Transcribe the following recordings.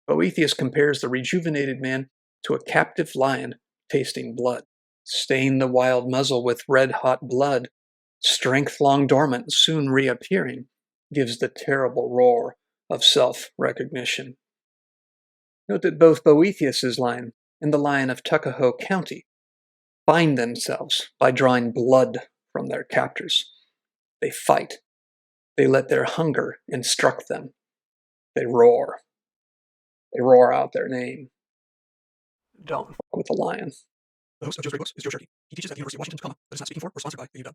Boethius compares the rejuvenated man to a captive lion tasting blood. Stain the wild muzzle with red-hot blood. Strength long dormant, soon reappearing, gives the terrible roar of self-recognition. Note that both Boethius's lion and the lion of Tuckahoe County bind themselves by drawing blood from their captors. They fight. They let their hunger instruct them. They roar. They roar out their name. Don't fuck with the lion. The host of Joe's Great Books is Joe Shirky. He teaches at the University of Washington, but is not speaking for or sponsored by the UW.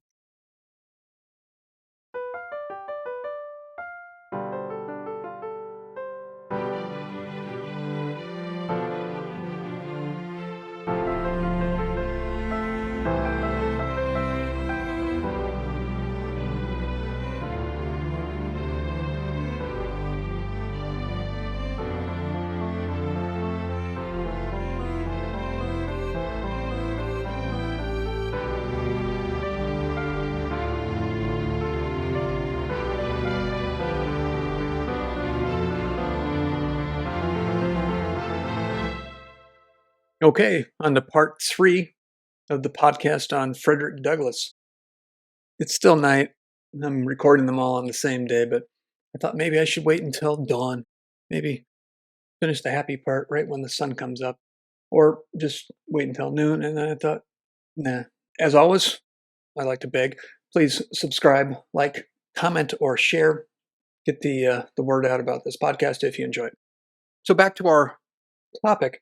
Okay, on to part 3 of the podcast on Frederick Douglass. It's still night. I'm recording them all on the same day, but I thought maybe I should wait until dawn. Maybe finish the happy part right when the sun comes up, or just wait until noon. And then I thought, nah. As always, I like to beg, please subscribe, like, comment, or share. Get the word out about this podcast if you enjoy it. So back to our topic.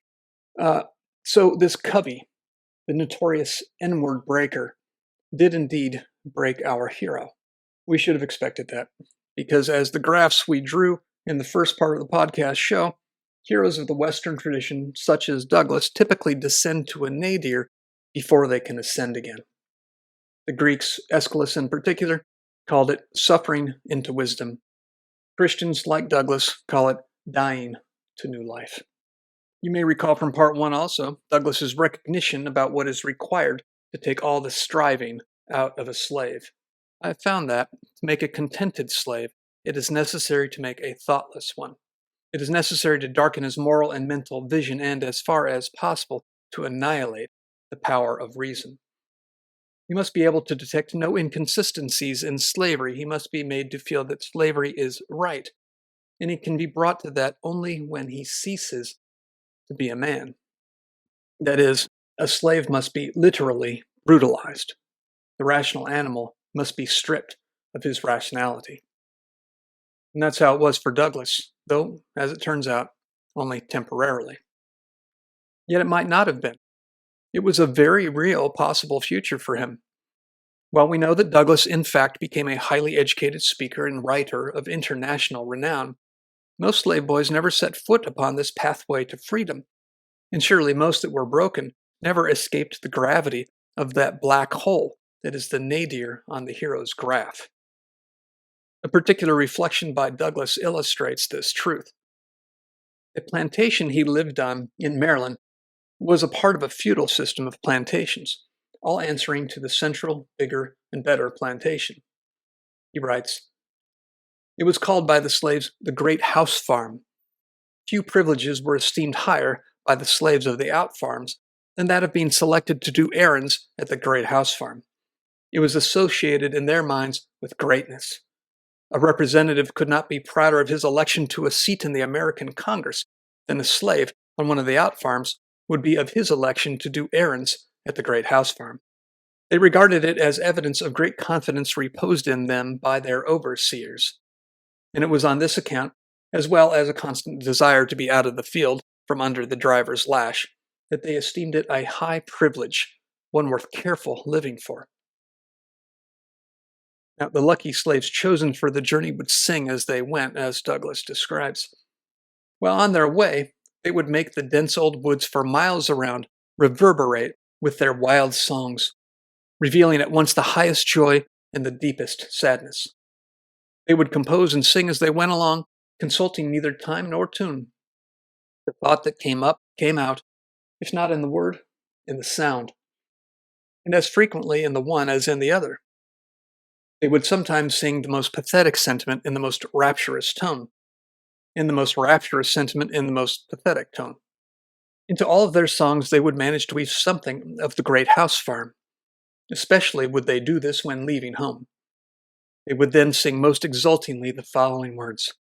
So this Covey, the notorious N-word breaker, did indeed break our hero. We should have expected that, because as the graphs we drew in the first part of the podcast show, heroes of the Western tradition, such as Douglass, typically descend to a nadir before they can ascend again. The Greeks, Aeschylus in particular, called it suffering into wisdom. Christians, like Douglass, call it dying to new life. You may recall from part 1 also, Douglass's recognition about what is required to take all the striving out of a slave. I have found that, to make a contented slave, it is necessary to make a thoughtless one. It is necessary to darken his moral and mental vision and, as far as possible, to annihilate the power of reason. He must be able to detect no inconsistencies in slavery. He must be made to feel that slavery is right, and he can be brought to that only when he ceases to be a man. That is, a slave must be literally brutalized. The rational animal must be stripped of his rationality. And that's how it was for Douglass, though, as it turns out, only temporarily. Yet it might not have been. It was a very real possible future for him. While we know that Douglass in fact became a highly educated speaker and writer of international renown, most slave boys never set foot upon this pathway to freedom, and surely most that were broken never escaped the gravity of that black hole that is the nadir on the hero's graph. A particular reflection by Douglass illustrates this truth. The plantation he lived on in Maryland was a part of a feudal system of plantations, all answering to the central, bigger, and better plantation. He writes, "It was called by the slaves the Great House Farm. Few privileges were esteemed higher by the slaves of the out farms than that of being selected to do errands at the Great House Farm. It was associated in their minds with greatness. A representative could not be prouder of his election to a seat in the American Congress than a slave on one of the out farms would be of his election to do errands at the Great House Farm. They regarded it as evidence of great confidence reposed in them by their overseers. And it was on this account, as well as a constant desire to be out of the field from under the driver's lash, that they esteemed it a high privilege, one worth careful living for." Now, the lucky slaves chosen for the journey would sing as they went, as Douglass describes. While on their way, they would make the dense old woods for miles around reverberate with their wild songs, revealing at once the highest joy and the deepest sadness. They would compose and sing as they went along, consulting neither time nor tune. The thought that came up came out, if not in the word, in the sound, and as frequently in the one as in the other. They would sometimes sing the most pathetic sentiment in the most rapturous tone. in the most rapturous sentiment in the most pathetic tone. Into all of their songs they would manage to weave something of the great house farm. Especially would they do this when leaving home. They would then sing most exultingly the following words: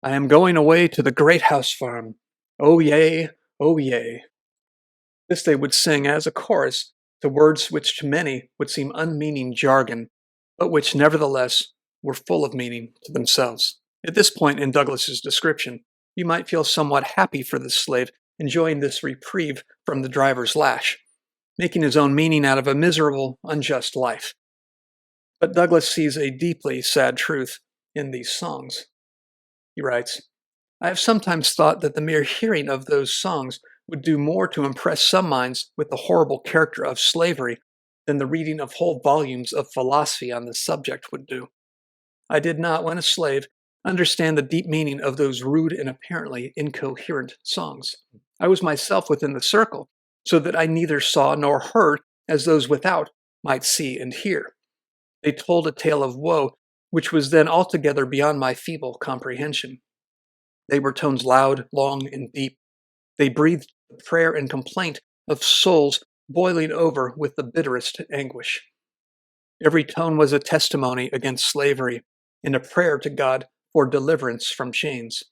"I am going away to the great house farm. Oh yea, oh yea." This they would sing as a chorus to words which to many would seem unmeaning jargon, but which nevertheless were full of meaning to themselves. At this point in Douglass's description, you might feel somewhat happy for the slave enjoying this reprieve from the driver's lash, making his own meaning out of a miserable, unjust life. But Douglass sees a deeply sad truth in these songs. He writes, "I have sometimes thought that the mere hearing of those songs would do more to impress some minds with the horrible character of slavery than the reading of whole volumes of philosophy on the subject would do. I did not, when a slave, understand the deep meaning of those rude and apparently incoherent songs. I was myself within the circle, so that I neither saw nor heard as those without might see and hear. They told a tale of woe which was then altogether beyond my feeble comprehension. They were tones loud, long, and deep. They breathed the prayer and complaint of souls boiling over with the bitterest anguish. Every tone was a testimony against slavery and a prayer to God for deliverance from chains.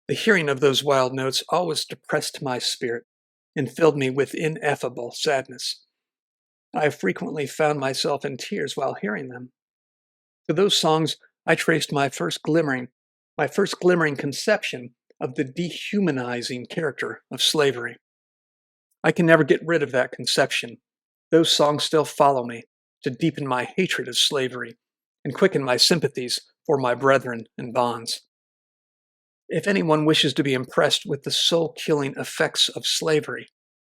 The hearing of those wild notes always depressed my spirit and filled me with ineffable sadness. I have frequently found myself in tears while hearing them. To those songs I traced my first glimmering conception of the dehumanizing character of slavery. I can never get rid of that conception. Those songs still follow me to deepen my hatred of slavery and quicken my sympathies for my brethren in bonds. If anyone wishes to be impressed with the soul-killing effects of slavery,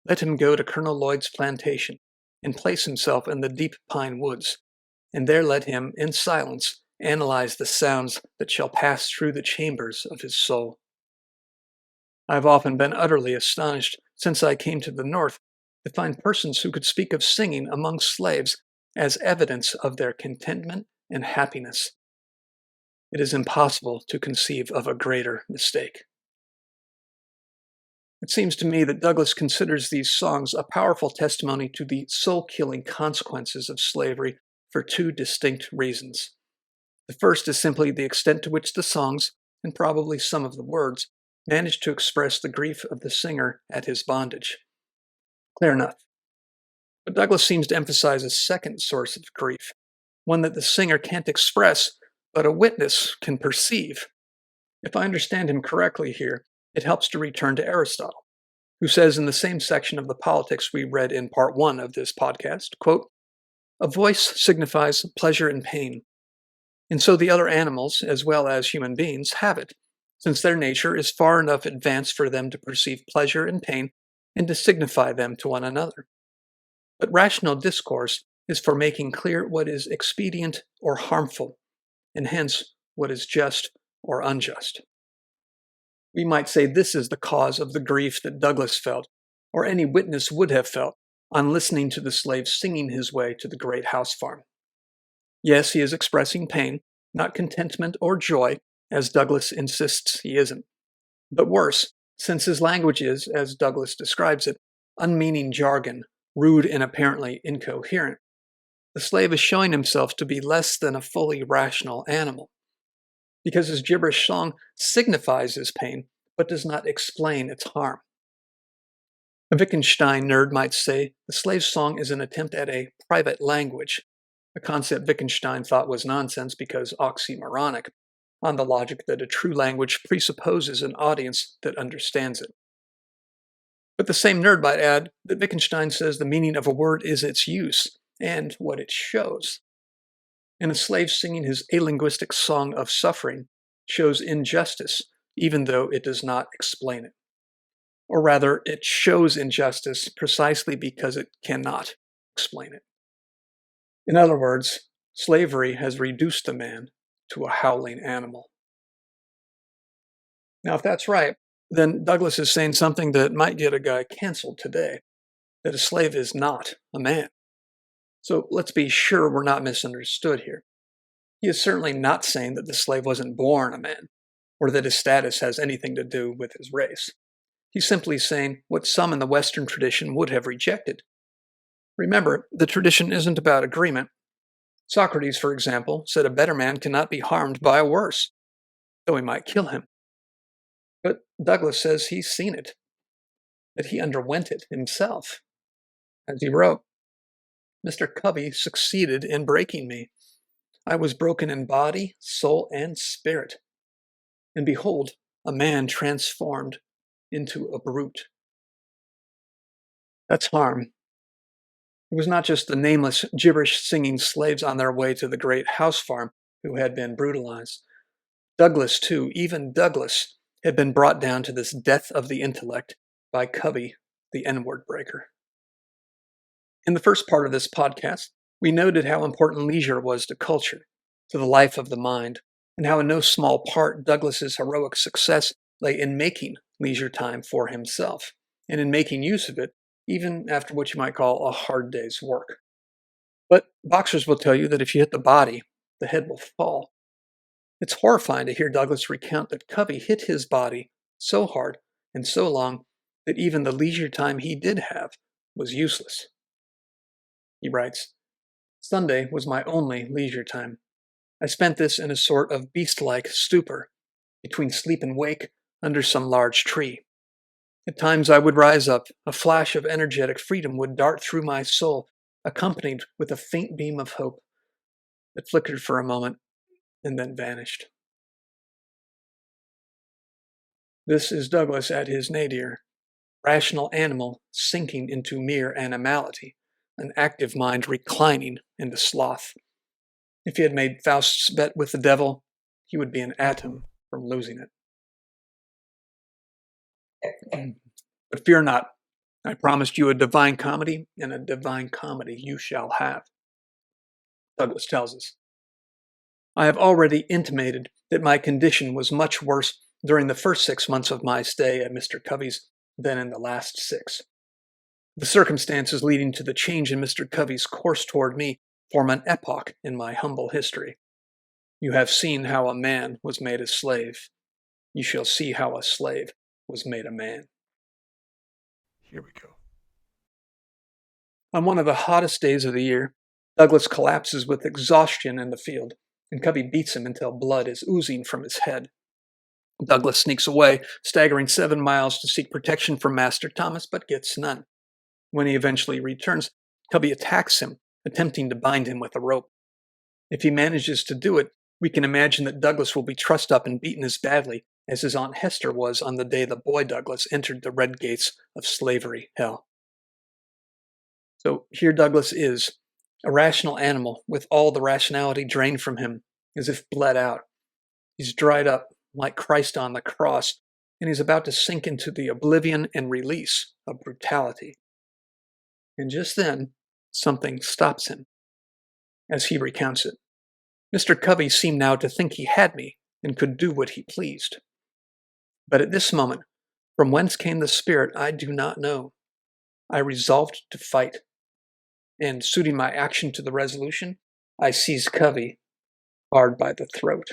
let him go to Colonel Lloyd's plantation and place himself in the deep pine woods, and there let him, in silence, analyze the sounds that shall pass through the chambers of his soul. I have often been utterly astonished since I came to the North to find persons who could speak of singing among slaves as evidence of their contentment and happiness. It is impossible to conceive of a greater mistake. It seems to me that Douglass considers these songs a powerful testimony to the soul-killing consequences of slavery for two distinct reasons. The first is simply the extent to which the songs, and probably some of the words, manage to express the grief of the singer at his bondage. Clear enough. But Douglass seems to emphasize a second source of grief, one that the singer can't express, but a witness can perceive. If I understand him correctly here, it helps to return to Aristotle, who says in the same section of the Politics we read in part 1 of this podcast, quote, "A voice signifies pleasure and pain, and so the other animals, as well as human beings, have it, since their nature is far enough advanced for them to perceive pleasure and pain and to signify them to one another. But rational discourse is for making clear what is expedient or harmful, and hence what is just or unjust." We might say this is the cause of the grief that Douglass felt, or any witness would have felt, on listening to the slave singing his way to the great house farm. Yes, he is expressing pain, not contentment or joy, as Douglass insists he isn't. But worse, since his language is, as Douglass describes it, unmeaning jargon, rude and apparently incoherent, the slave is showing himself to be less than a fully rational animal, because his gibberish song signifies his pain, but does not explain its harm. A Wittgenstein nerd might say the slave's song is an attempt at a private language, a concept Wittgenstein thought was nonsense because oxymoronic, on the logic that a true language presupposes an audience that understands it. But the same nerd might add that Wittgenstein says the meaning of a word is its use and what it shows. And a slave singing his alinguistic song of suffering shows injustice, even though it does not explain it. Or rather, it shows injustice precisely because it cannot explain it. In other words, slavery has reduced the man to a howling animal. Now, if that's right, then Douglass is saying something that might get a guy canceled today, that a slave is not a man. So let's be sure we're not misunderstood here. He is certainly not saying that the slave wasn't born a man. or that his status has anything to do with his race. He's simply saying what some in the Western tradition would have rejected. Remember, the tradition isn't about agreement. Socrates, for example, said a better man cannot be harmed by a worse, though he might kill him. But Douglass says he's seen it, that he underwent it himself. As he wrote, Mr. Covey succeeded in breaking me. I was broken in body, soul, and spirit. And behold, a man transformed into a brute. That's harm. It was not just the nameless, gibberish-singing slaves on their way to the great house farm who had been brutalized. Douglass, too, even Douglass, had been brought down to this death of the intellect by Covey, the N-word breaker. In the first part of this podcast, we noted how important leisure was to culture, to the life of the mind, and how in no small part Douglass's heroic success lay in making leisure time for himself, and in making use of it, even after what you might call a hard day's work. But boxers will tell you that if you hit the body, the head will fall. It's horrifying to hear Douglass recount that Covey hit his body so hard and so long that even the leisure time he did have was useless. He writes, Sunday was my only leisure time. I spent this in a sort of beast-like stupor, between sleep and wake, under some large tree. At times I would rise up, a flash of energetic freedom would dart through my soul, accompanied with a faint beam of hope that flickered for a moment and then vanished. This is Douglass at his nadir, rational animal sinking into mere animality, an active mind reclining into sloth. If he had made Faust's bet with the devil, he would be an atom from losing it. But fear not, I promised you a divine comedy, and a divine comedy you shall have. Douglass tells us, I have already intimated that my condition was much worse during the first 6 months of my stay at Mr. Covey's than in the last 6. The circumstances leading to the change in Mr. Covey's course toward me form an epoch in my humble history. You have seen how a man was made a slave. You shall see how a slave was made a man. Here we go. On one of the hottest days of the year, Douglass collapses with exhaustion in the field, and Covey beats him until blood is oozing from his head. Douglass sneaks away, staggering 7 miles to seek protection from Master Thomas, but gets none. When he eventually returns, Covey attacks him, attempting to bind him with a rope. If he manages to do it, we can imagine that Douglass will be trussed up and beaten as badly as his Aunt Hester was on the day the boy Douglass entered the red gates of slavery hell. So here Douglass is, a rational animal with all the rationality drained from him, as if bled out. He's dried up like Christ on the cross, and he's about to sink into the oblivion and release of brutality. And just then, something stops him. As he recounts it, Mr. Covey seemed now to think he had me and could do what he pleased. But at this moment, from whence came the spirit I do not know. I resolved to fight, and suiting my action to the resolution, I seized Covey hard by the throat.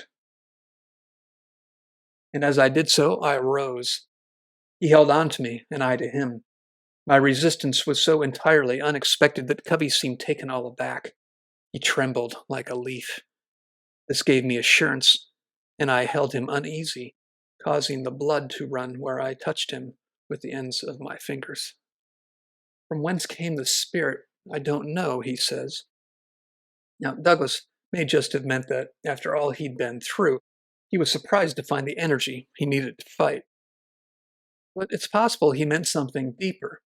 And as I did so, I rose. He held on to me, and I to him. My resistance was so entirely unexpected that Covey seemed taken all aback. He trembled like a leaf. This gave me assurance, and I held him uneasy, causing the blood to run where I touched him with the ends of my fingers. From whence came the spirit, I don't know, he says. Now, Douglass may just have meant that, after all he'd been through, he was surprised to find the energy he needed to fight. But it's possible he meant something deeper,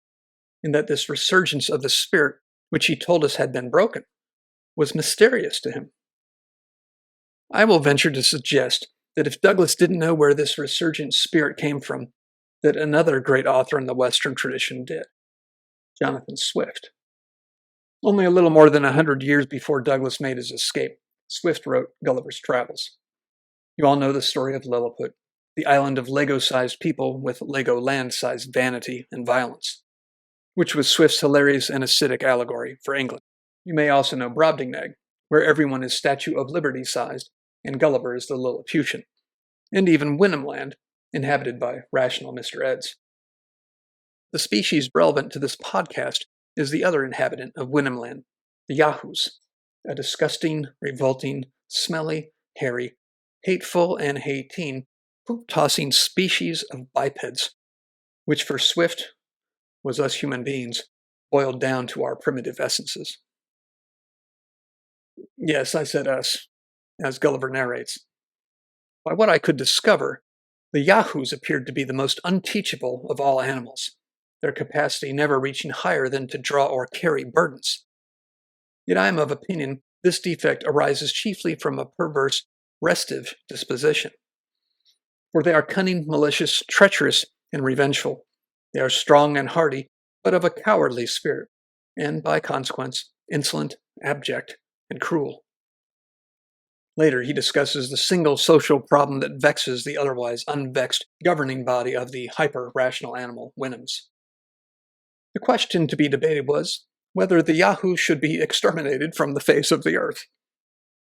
in that this resurgence of the spirit, which he told us had been broken, was mysterious to him. I will venture to suggest that if Douglass didn't know where this resurgent spirit came from, that another great author in the Western tradition did, Jonathan Swift. Only a little more than 100 years before Douglass made his escape, Swift wrote Gulliver's Travels. You all know the story of Lilliput, the island of Lego-sized people with Lego-land-sized vanity and violence, which was Swift's hilarious and acidic allegory for England. You may also know Brobdingnag, where everyone is Statue of Liberty-sized, and Gulliver is the Lilliputian. and even Wynnum Land, inhabited by rational Mr. Eds. The species relevant to this podcast is the other inhabitant of Wynnum Land, the Yahoos, a disgusting, revolting, smelly, hairy, hateful, and hating, poop-tossing species of bipeds, which for Swift was us human beings, boiled down to our primitive essences. Yes, I said us, as Gulliver narrates. By what I could discover, the Yahoos appeared to be the most unteachable of all animals, their capacity never reaching higher than to draw or carry burdens. Yet I am of opinion this defect arises chiefly from a perverse, restive disposition. For they are cunning, malicious, treacherous, and revengeful. They are strong and hardy, but of a cowardly spirit, and by consequence, insolent, abject, and cruel. Later, he discusses the single social problem that vexes the otherwise unvexed governing body of the hyper-rational animal, Wynnums. The question to be debated was whether the Yahoos should be exterminated from the face of the earth.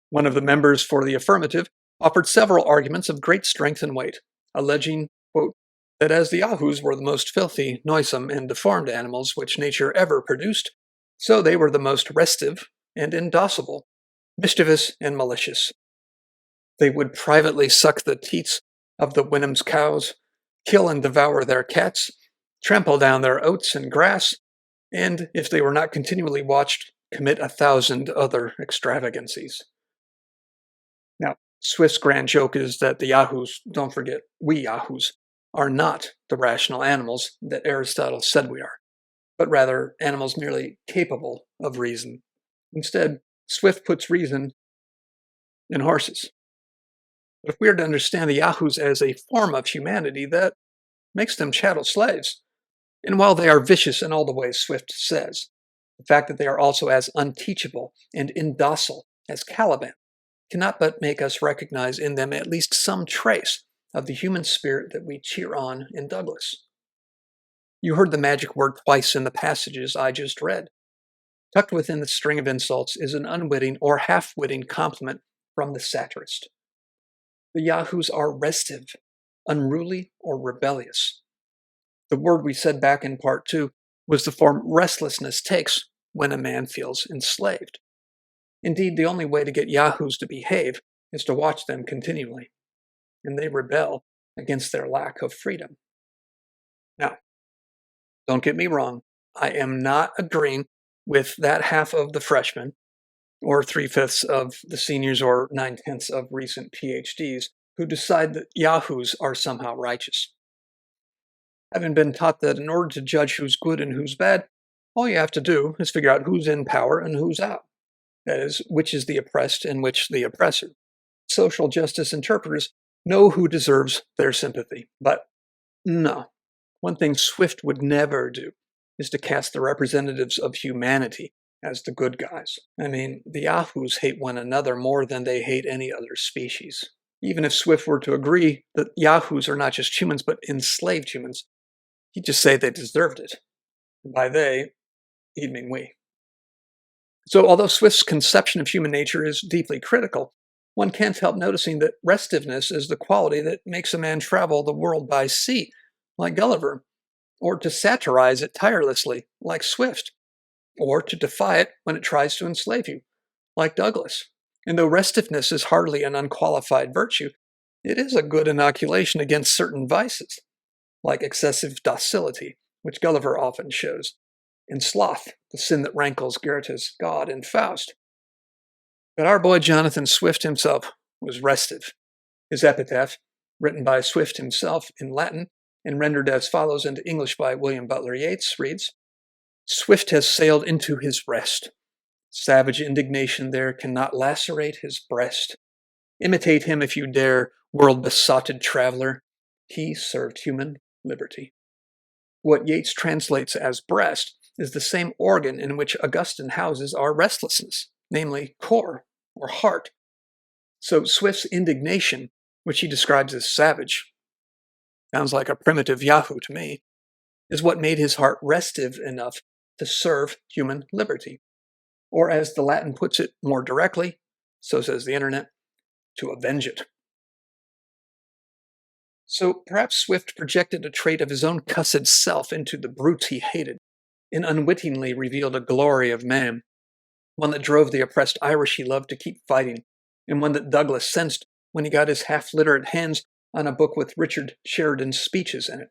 One of the members for the affirmative offered several arguments of great strength and weight, alleging, quote, that as the Yahoos were the most filthy, noisome, and deformed animals which nature ever produced, so they were the most restive and indocible, mischievous and malicious. They would privately suck the teats of the Wynnums cows, kill and devour their cats, trample down their oats and grass, and, if they were not continually watched, commit 1,000 other extravagancies. Now, Swift's grand joke is that the Yahoos, don't forget, we Yahoos, are not the rational animals that Aristotle said we are, but rather animals merely capable of reason. Instead, Swift puts reason in horses. But if we are to understand the Yahoos as a form of humanity, that makes them chattel slaves. And while they are vicious in all the ways Swift says, the fact that they are also as unteachable and indocile as Caliban cannot but make us recognize in them at least some trace of the human spirit that we cheer on in Douglass. You heard the magic word twice in the passages I just read. Tucked within the string of insults is an unwitting or half-witting compliment from the satirist. The Yahoos are restive, unruly, or rebellious. The word we said back in part 2 was the form restlessness takes when a man feels enslaved. Indeed, the only way to get Yahoos to behave is to watch them continually, and they rebel against their lack of freedom. Now, don't get me wrong, I am not agreeing with that half of the freshmen, or 3/5 of the seniors, or 9/10 of recent PhDs, who decide that Yahoos are somehow righteous. Having been taught that in order to judge who's good and who's bad, all you have to do is figure out who's in power and who's out. That is, which is the oppressed and which the oppressor. Social justice interpreters know who deserves their sympathy. But no, one thing Swift would never do is to cast the representatives of humanity as the good guys. I mean, the Yahoos hate one another more than they hate any other species. Even if Swift were to agree that Yahoos are not just humans but enslaved humans, he'd just say they deserved it. And by they, he'd mean we. So although Swift's conception of human nature is deeply critical, one can't help noticing that restiveness is the quality that makes a man travel the world by sea, like Gulliver, or to satirize it tirelessly, like Swift, or to defy it when it tries to enslave you, like Douglass. And though restiveness is hardly an unqualified virtue, it is a good inoculation against certain vices, like excessive docility, which Gulliver often shows, and sloth, the sin that rankles Goethe's God in Faust. But our boy Jonathan Swift himself was restive. His epitaph, written by Swift himself in Latin and rendered as follows into English by William Butler Yeats, reads, "Swift has sailed into his rest. Savage indignation there cannot lacerate his breast. Imitate him if you dare, world-besotted traveler. He served human liberty." What Yeats translates as breast is the same organ in which Augustine houses our restlessness, namely core or heart. So Swift's indignation, which he describes as savage, sounds like a primitive Yahoo to me, is what made his heart restive enough to serve human liberty. Or as the Latin puts it more directly, so says the internet, to avenge it. So perhaps Swift projected a trait of his own cussed self into the brutes he hated, and unwittingly revealed a glory of man, one that drove the oppressed Irish he loved to keep fighting, and one that Douglas sensed when he got his half-literate hands on a book with Richard Sheridan's speeches in it.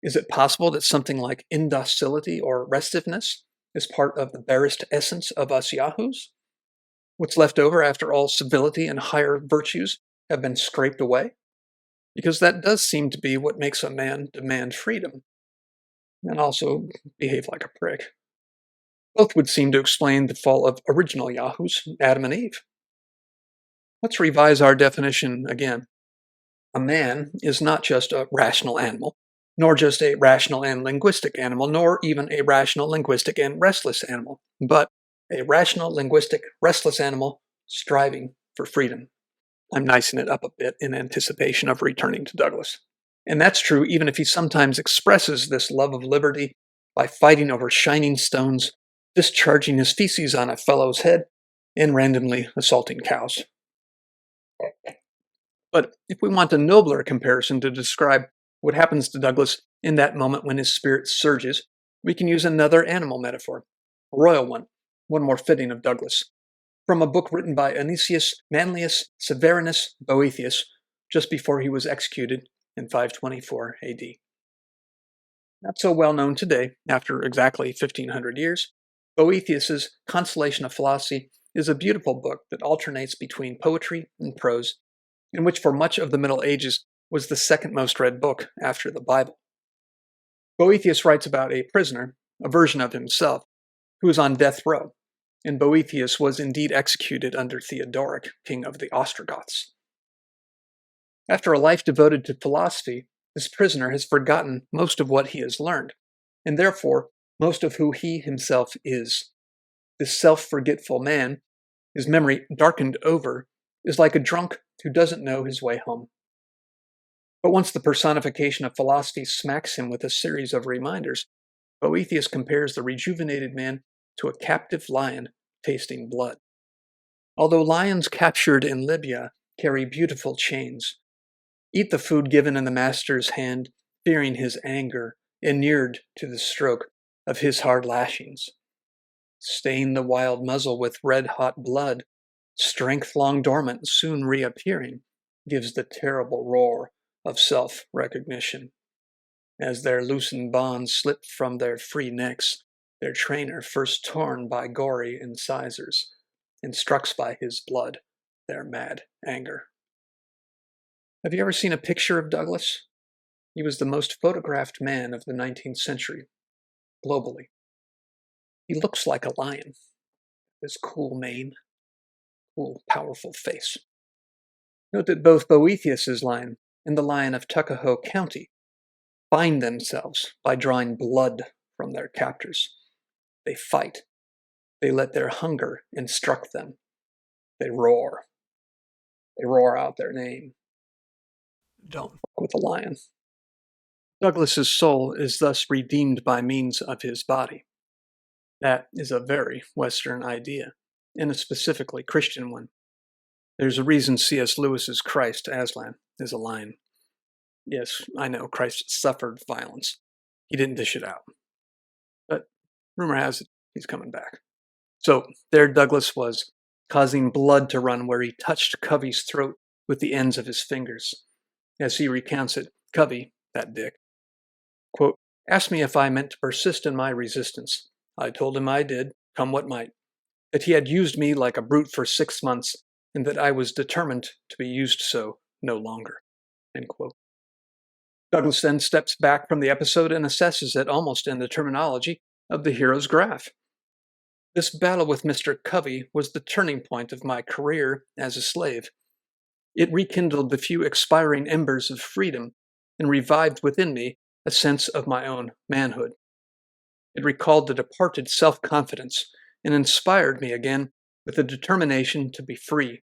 Is it possible that something like indocility or restiveness is part of the barest essence of us Yahoos? What's left over after all civility and higher virtues have been scraped away? Because that does seem to be what makes a man demand freedom, and also behave like a prick. Both would seem to explain the fall of original Yahoos, Adam and Eve. Let's revise our definition again. A man is not just a rational animal, nor just a rational and linguistic animal, nor even a rational, linguistic, and restless animal, but a rational, linguistic, restless animal striving for freedom. I'm nicing it up a bit in anticipation of returning to Douglas. And that's true even if he sometimes expresses this love of liberty by fighting over shining stones, discharging his feces on a fellow's head, and randomly assaulting cows. But if we want a nobler comparison to describe what happens to Douglas in that moment when his spirit surges, we can use another animal metaphor, a royal one more fitting of Douglas, from a book written by Anicius Manlius Severinus Boethius just before he was executed in 524 AD. Not so well known today, after exactly 1500 years, Boethius's Consolation of Philosophy is a beautiful book that alternates between poetry and prose, in which for much of the Middle Ages was the second most read book after the Bible. Boethius writes about a prisoner, a version of himself, who was on death row, and Boethius was indeed executed under Theodoric, king of the Ostrogoths. After a life devoted to philosophy, this prisoner has forgotten most of what he has learned, and therefore most of who he himself is. This self-forgetful man, his memory darkened over, is like a drunk who doesn't know his way home. But once the personification of philosophy smacks him with a series of reminders, Boethius compares the rejuvenated man to a captive lion tasting blood. Although lions captured in Libya carry beautiful chains, eat the food given in the master's hand, fearing his anger, inured to the stroke of his hard lashings. Stain the wild muzzle with red-hot blood, strength long dormant, soon reappearing, gives the terrible roar of self-recognition. As their loosened bonds slip from their free necks, their trainer first torn by gory incisors, instructs by his blood their mad anger. Have you ever seen a picture of Douglas? He was the most photographed man of the 19th century, globally. He looks like a lion. His cool mane, cool, powerful face. Note that both Boethius's lion and the lion of Tuckahoe County bind themselves by drawing blood from their captors. They fight. They let their hunger instruct them. They roar. They roar out their name. Don't fuck with a lion. Douglas's soul is thus redeemed by means of his body. That is a very Western idea, and a specifically Christian one. There's a reason C.S. Lewis's Christ, Aslan, is a lion. Yes, I know, Christ suffered violence. He didn't dish it out. But rumor has it he's coming back. So there Douglas was, causing blood to run where he touched Covey's throat with the ends of his fingers. As he recounts it, Covey, that dick, quote, asked me if I meant to persist in my resistance. I told him I did, come what might, that he had used me like a brute for 6 months, and that I was determined to be used so no longer. End quote. Douglas then steps back from the episode and assesses it almost in the terminology of the hero's graph. This battle with Mr. Covey was the turning point of my career as a slave. It rekindled the few expiring embers of freedom and revived within me a sense of my own manhood. It recalled the departed self-confidence and inspired me again with the determination to be free.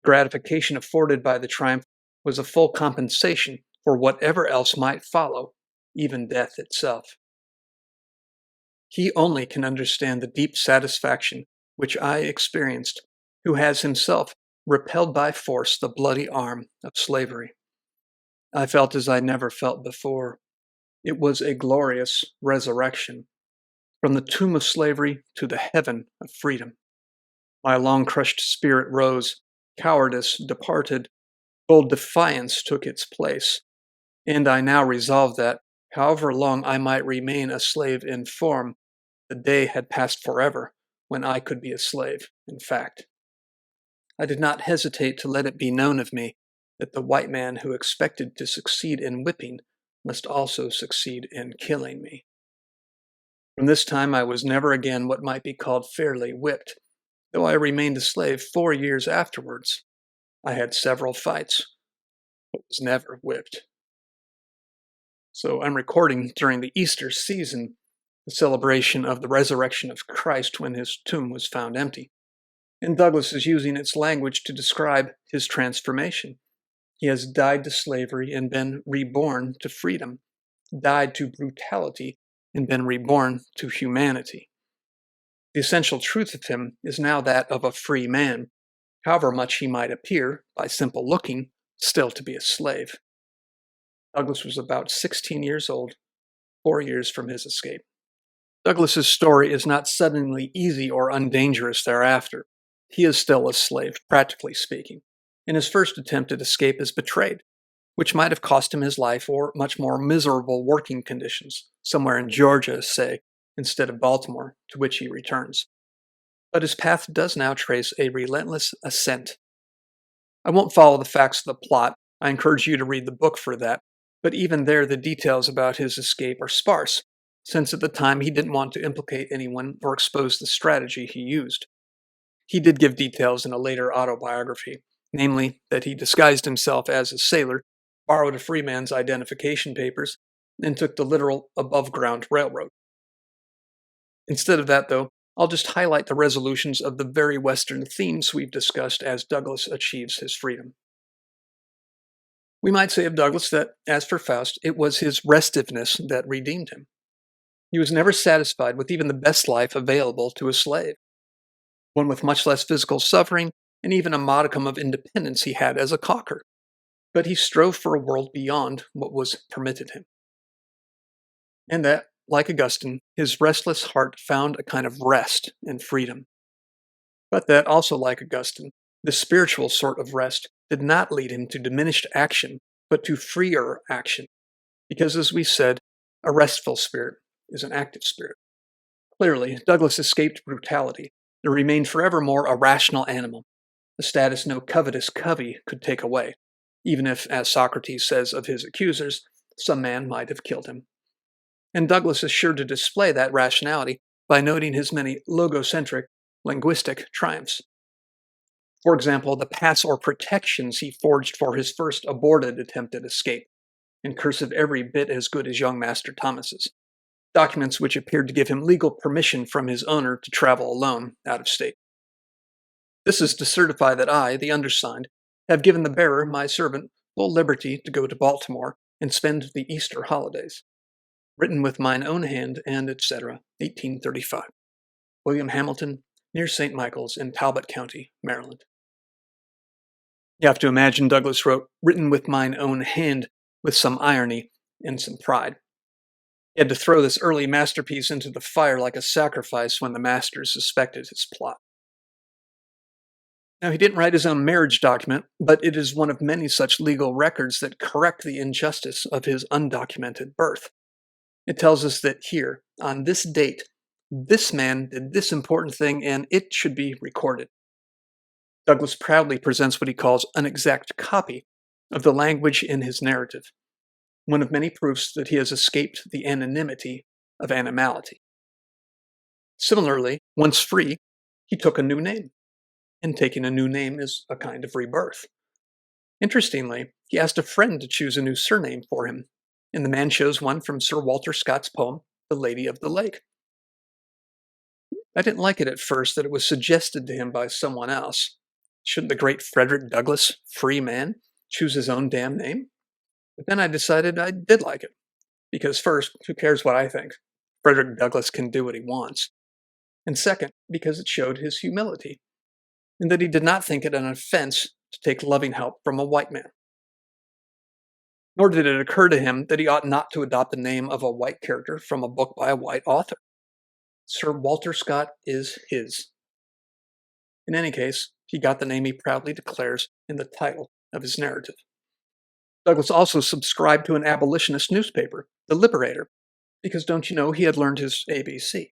Gratification afforded by the triumph was a full compensation for whatever else might follow, even death itself. He only can understand the deep satisfaction which I experienced, who has himself repelled by force the bloody arm of slavery. I felt as I never felt before. It was a glorious resurrection, from the tomb of slavery to the heaven of freedom. My long-crushed spirit rose, cowardice departed, bold defiance took its place, and I now resolved that, however long I might remain a slave in form, the day had passed forever when I could be a slave in fact. I did not hesitate to let it be known of me that the white man who expected to succeed in whipping must also succeed in killing me. From this time I was never again what might be called fairly whipped, though I remained a slave 4 years afterwards. I had several fights, but was never whipped. So I'm recording during the Easter season, the celebration of the resurrection of Christ when his tomb was found empty. And Douglass is using its language to describe his transformation. He has died to slavery and been reborn to freedom, died to brutality and been reborn to humanity. The essential truth of him is now that of a free man, however much he might appear, by simple looking, still to be a slave. Douglass was about 16 years old, 4 years from his escape. Douglass's story is not suddenly easy or undangerous thereafter. He is still a slave, practically speaking, and his first attempt at escape is betrayed, which might have cost him his life or much more miserable working conditions, somewhere in Georgia, say, instead of Baltimore, to which he returns. But his path does now trace a relentless ascent. I won't follow the facts of the plot. I encourage you to read the book for that, but even there the details about his escape are sparse, since at the time he didn't want to implicate anyone or expose the strategy he used. He did give details in a later autobiography, namely that he disguised himself as a sailor, borrowed a free man's identification papers, and took the literal above-ground railroad. Instead of that, though, I'll just highlight the resolutions of the very Western themes we've discussed as Douglass achieves his freedom. We might say of Douglass that, as for Faust, it was his restiveness that redeemed him. He was never satisfied with even the best life available to a slave, one with much less physical suffering and even a modicum of independence he had as a caulker, but he strove for a world beyond what was permitted him. And that, like Augustine, his restless heart found a kind of rest and freedom. But that, also like Augustine, the spiritual sort of rest did not lead him to diminished action, but to freer action, because, as we said, a restful spirit is an active spirit. Clearly, Douglass escaped brutality and remained forevermore a rational animal, a status no covetous covey could take away, even if, as Socrates says of his accusers, some man might have killed him. And Douglass is sure to display that rationality by noting his many logocentric, linguistic triumphs. For example, the pass or protections he forged for his first aborted attempt at escape, in cursive every bit as good as young Master Thomas's, documents which appeared to give him legal permission from his owner to travel alone out of state. This is to certify that I, the undersigned, have given the bearer, my servant, full liberty to go to Baltimore and spend the Easter holidays. Written with mine own hand, and etc., 1835. William Hamilton, near St. Michael's in Talbot County, Maryland. You have to imagine Douglass wrote, written with mine own hand, with some irony and some pride. He had to throw this early masterpiece into the fire like a sacrifice when the masters suspected his plot. Now, he didn't write his own marriage document, but it is one of many such legal records that correct the injustice of his undocumented birth. It tells us that here, on this date, this man did this important thing and it should be recorded. Douglass proudly presents what he calls an exact copy of the language in his narrative, one of many proofs that he has escaped the anonymity of animality. Similarly, once free, he took a new name, and taking a new name is a kind of rebirth. Interestingly, he asked a friend to choose a new surname for him, and the man chose one from Sir Walter Scott's poem, The Lady of the Lake. I didn't like it at first that it was suggested to him by someone else. Shouldn't the great Frederick Douglass, free man, choose his own damn name? But then I decided I did like it. Because first, who cares what I think? Frederick Douglass can do what he wants. And second, because it showed his humility, and that he did not think it an offense to take loving help from a white man. Nor did it occur to him that he ought not to adopt the name of a white character from a book by a white author. Sir Walter Scott is his. In any case, he got the name he proudly declares in the title of his narrative. Douglass also subscribed to an abolitionist newspaper, The Liberator, because don't you know he had learned his ABC.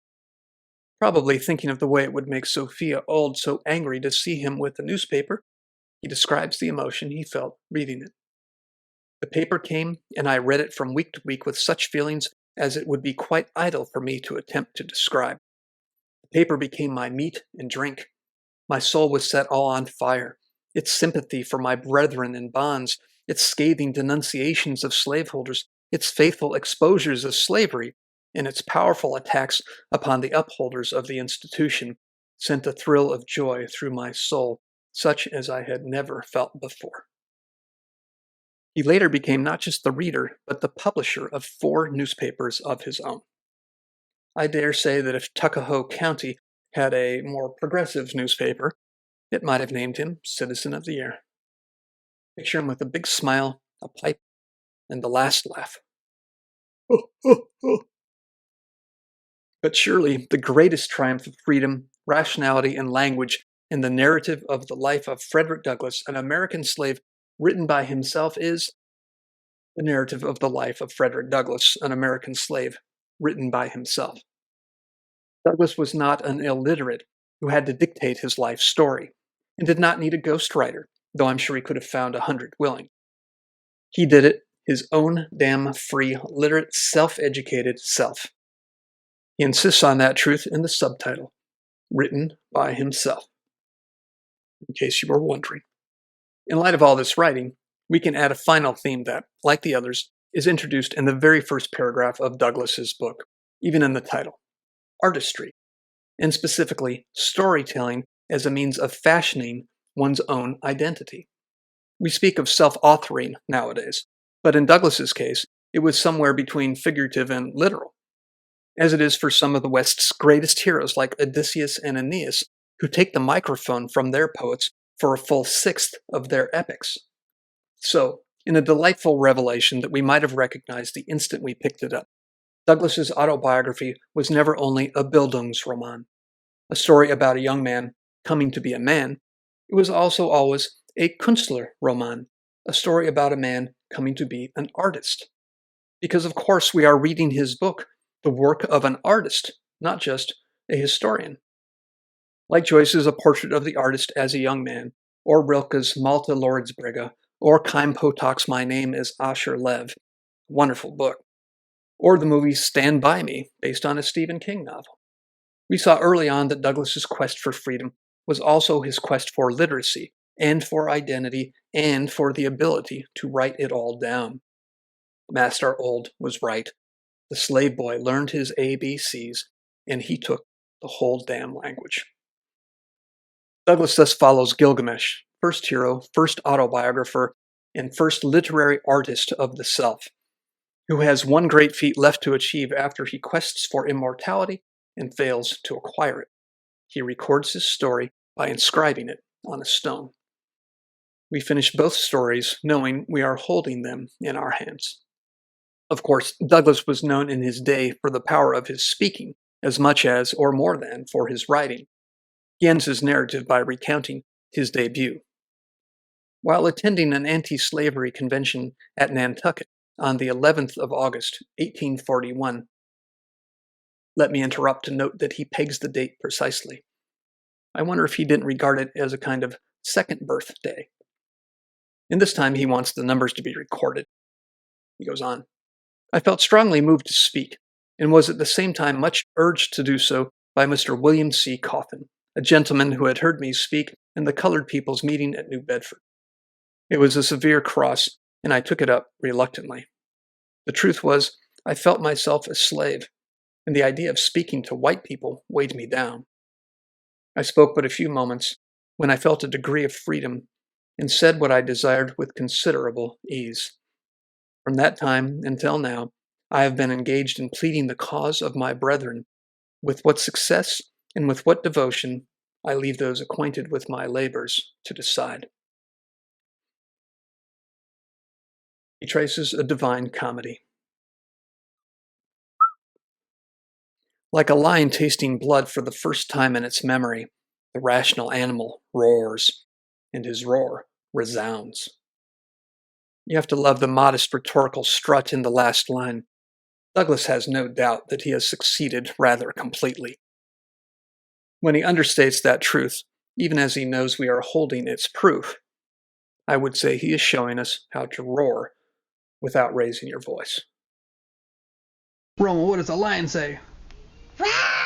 Probably thinking of the way it would make Sophia Old so angry to see him with the newspaper, he describes the emotion he felt reading it. The paper came, and I read it from week to week with such feelings as it would be quite idle for me to attempt to describe. The paper became my meat and drink. My soul was set all on fire. Its sympathy for my brethren in bonds, its scathing denunciations of slaveholders, its faithful exposures of slavery, and its powerful attacks upon the upholders of the institution sent a thrill of joy through my soul, such as I had never felt before. He later became not just the reader, but the publisher of 4 newspapers of his own. I dare say that if Tuckahoe County had a more progressive newspaper, it might have named him Citizen of the Year. Picture him with a big smile, a pipe, and the last laugh. But surely the greatest triumph of freedom, rationality, and language in the narrative of the life of Frederick Douglass, an American slave written by himself, is the narrative of the life of Frederick Douglass, an American slave written by himself. Douglass was not an illiterate who had to dictate his life story, and did not need a ghostwriter, though I'm sure he could have found 100 willing. He did it his own damn free, literate, self-educated self. He insists on that truth in the subtitle, written by himself, in case you were wondering. In light of all this writing, we can add a final theme that, like the others, is introduced in the very first paragraph of Douglass's book, even in the title: artistry, and specifically storytelling as a means of fashioning one's own identity. We speak of self-authoring nowadays, but in Douglass's case, it was somewhere between figurative and literal, as it is for some of the West's greatest heroes like Odysseus and Aeneas, who take the microphone from their poets for a full 1/6 of their epics. So, in a delightful revelation that we might have recognized the instant we picked it up, Douglass's autobiography was never only a bildungsroman, a story about a young man coming to be a man. It was also always a Künstlerroman, a story about a man coming to be an artist. Because of course we are reading his book, the work of an artist, not just a historian. Like Joyce's A Portrait of the Artist as a Young Man, or Rilke's Malta Lordsbrygge, or Chaim Potok's My Name is Asher Lev, wonderful book, or the movie Stand By Me, based on a Stephen King novel. We saw early on that Douglass's quest for freedom was also his quest for literacy, and for identity, and for the ability to write it all down. Master Old was right. The slave boy learned his ABCs, and he took the whole damn language. Douglass thus follows Gilgamesh, first hero, first autobiographer, and first literary artist of the self, who has one great feat left to achieve after he quests for immortality and fails to acquire it. He records his story by inscribing it on a stone. We finish both stories knowing we are holding them in our hands. Of course, Douglass was known in his day for the power of his speaking, as much as, or more than, for his writing. He ends his narrative by recounting his debut. While attending an anti-slavery convention at Nantucket on the 11th of August, 1841, let me interrupt to note that he pegs the date precisely. I wonder if he didn't regard it as a kind of second birthday. And this time he wants the numbers to be recorded. He goes on, I felt strongly moved to speak, and was at the same time much urged to do so by Mr. William C. Coffin, a gentleman who had heard me speak in the colored people's meeting at New Bedford. It was a severe cross, and I took it up reluctantly. The truth was, I felt myself a slave, and the idea of speaking to white people weighed me down. I spoke but a few moments, when I felt a degree of freedom, and said what I desired with considerable ease. From that time until now, I have been engaged in pleading the cause of my brethren. With what success and with what devotion, I leave those acquainted with my labors to decide. He traces a divine comedy. Like a lion tasting blood for the first time in its memory, the rational animal roars, and his roar resounds. You have to love the modest rhetorical strut in the last line. Douglass has no doubt that he has succeeded rather completely. When he understates that truth, even as he knows we are holding its proof, I would say he is showing us how to roar without raising your voice. Roman, what does a lion say? Rawr!